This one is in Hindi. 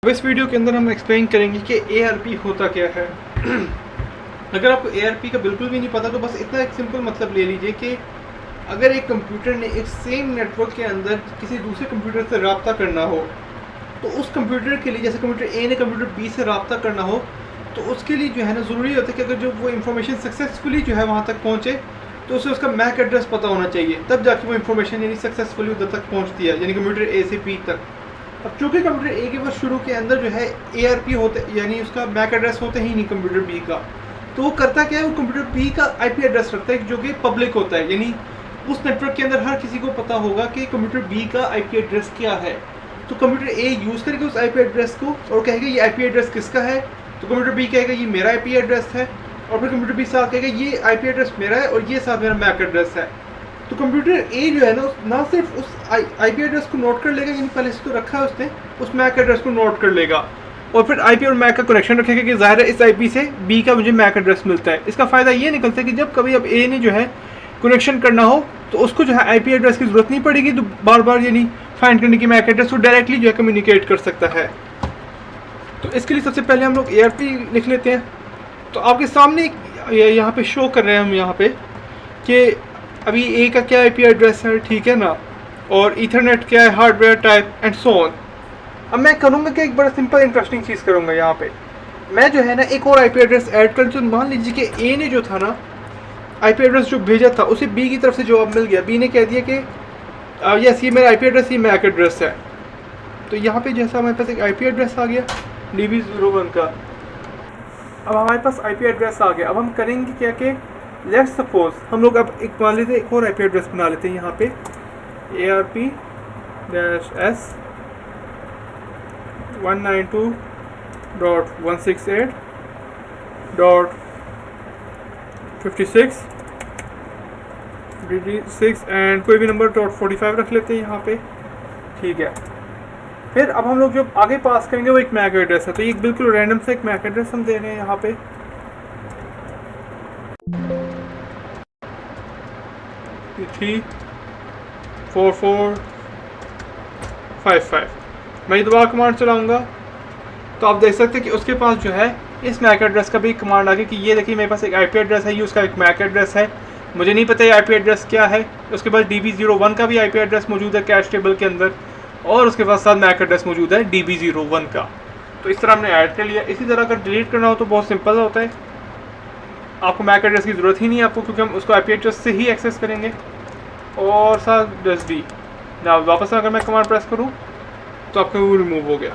अब इस वीडियो के अंदर हम एक्सप्लेन करेंगे कि ARP होता क्या है। अगर आपको ARP का बिल्कुल भी नहीं पता तो बस इतना एक सिंपल मतलब ले लीजिए कि अगर एक कंप्यूटर ने एक सेम नेटवर्क के अंदर किसी दूसरे कंप्यूटर से रब्ता करना हो तो उस कंप्यूटर के लिए, जैसे कंप्यूटर A ने कंप्यूटर B से रब्ता करना हो तो उसके लिए जो है ना ज़रूरी होता है कि अगर जो वो इन्फॉर्मेशन सक्सेसफुली जो है वहाँ तक पहुँचे तो उसे उसका मैक एड्रेस पता होना चाहिए, तब जाके वो इन्फॉर्मेशन यानी सक्सेसफुली उधर तक पहुँचती है, यानी कंप्यूटर A से B तक। अब चूँकि कंप्यूटर A के बस शुरू के अंदर जो है ARP होते यानी उसका मैक एड्रेस होता ही नहीं कंप्यूटर B का, तो वो करता क्या है, वो कंप्यूटर B का IP एड्रेस रखता है जो कि पब्लिक होता है, यानी उस नेटवर्क के अंदर हर किसी को पता होगा कि कंप्यूटर B का IP एड्रेस क्या है। तो कंप्यूटर A यूज़ करेगा उस IP एड्रेस को और कहेगा ये IP एड्रेस किसका है, तो कंप्यूटर B कहेगा ये मेरा IP एड्रेस है, और फिर कंप्यूटर B साथ कहेगा ये IP एड्रेस मेरा है और ये साथ मेरा मैक एड्रेस है। तो कंप्यूटर A जो है ना सिर्फ उस IP एड्रेस को नोट कर लेगा, यानी पहले से तो रखा है उसने, उस मैक एड्रेस को नोट कर लेगा और फिर IP और मैक का कनेक्शन रखेगा कि ज़ाहिर है इस IP से B का मुझे मैक एड्रेस मिलता है। इसका फ़ायदा ये निकलता है कि जब कभी अब A ने जो है कनेक्शन करना हो तो उसको जो है IP एड्रेस की ज़रूरत नहीं पड़ेगी, तो बार बार यानी फाइंड करने की मैक एड्रेस वो डायरेक्टली जो है कम्युनिकेट कर सकता है। तो इसके लिए सबसे पहले हम लोग ARP लिख लेते हैं। तो आपके सामने यहाँ पे शो कर रहे हैं हम यहाँ पे कि अभी A का क्या IP एड्रेस है, ठीक है ना, और ईथरनेट क्या है, hardware type and so on. अब मैं करूँगा कि एक बड़ा सिंपल इंटरेस्टिंग चीज़ करूँगा, यहाँ पे मैं जो है ना एक और IP एड्रेस ऐड कर, तो मान लीजिए कि A ने जो था ना IP एड्रेस जो भेजा था उसे B की तरफ से जवाब मिल गया, B ने कह दिया कि यस ये मेरा IP एड्रेस, ये मैक एड्रेस है। तो यहाँ पे जैसा हमारे पास एक IP एड्रेस आ गया DB01 का, अब हमारे पास IP एड्रेस आ गया। अब हम करेंगे क्या कि लेट्स सपोज हम लोग अब एक मान लेते हैं एक और IP एड्रेस बना लेते हैं यहाँ पे ARP-S 192.168.56 DD6 एंड कोई भी नंबर .45 रख लेते हैं यहाँ पे, ठीक है। फिर अब हम लोग जो आगे पास करेंगे वो एक मैक एड्रेस है, तो ये बिल्कुल रैंडम से एक मैक एड्रेस हम दे रहे हैं यहाँ पे 34455। मैं ये दोबारा कमांड चलाऊँगा तो आप देख सकते हैं कि उसके पास जो है इस मैक एड्रेस का भी कमांड आ गया कि ये देखिए मेरे पास एक IP एड्रेस है, ये उसका एक मैक एड्रेस है, मुझे नहीं पता ये IP एड्रेस क्या है। उसके पास DB01 का भी IP एड्रेस मौजूद है कैश टेबल के अंदर, और उसके पास साथ मैक एड्रेस मौजूद है DB01 का। तो इस तरह हमने ऐड कर लिया। इसी तरह अगर डिलीट करना हो तो बहुत सिंपल होता है, आपको मैक एड्रेस की ज़रूरत ही नहीं है आपको, क्योंकि हम उसको IP एड्रेस से ही एक्सेस करेंगे। और साथ SD ना वापस अगर मैं कमांड प्रेस करूँ तो आपका वो रिमूव हो गया।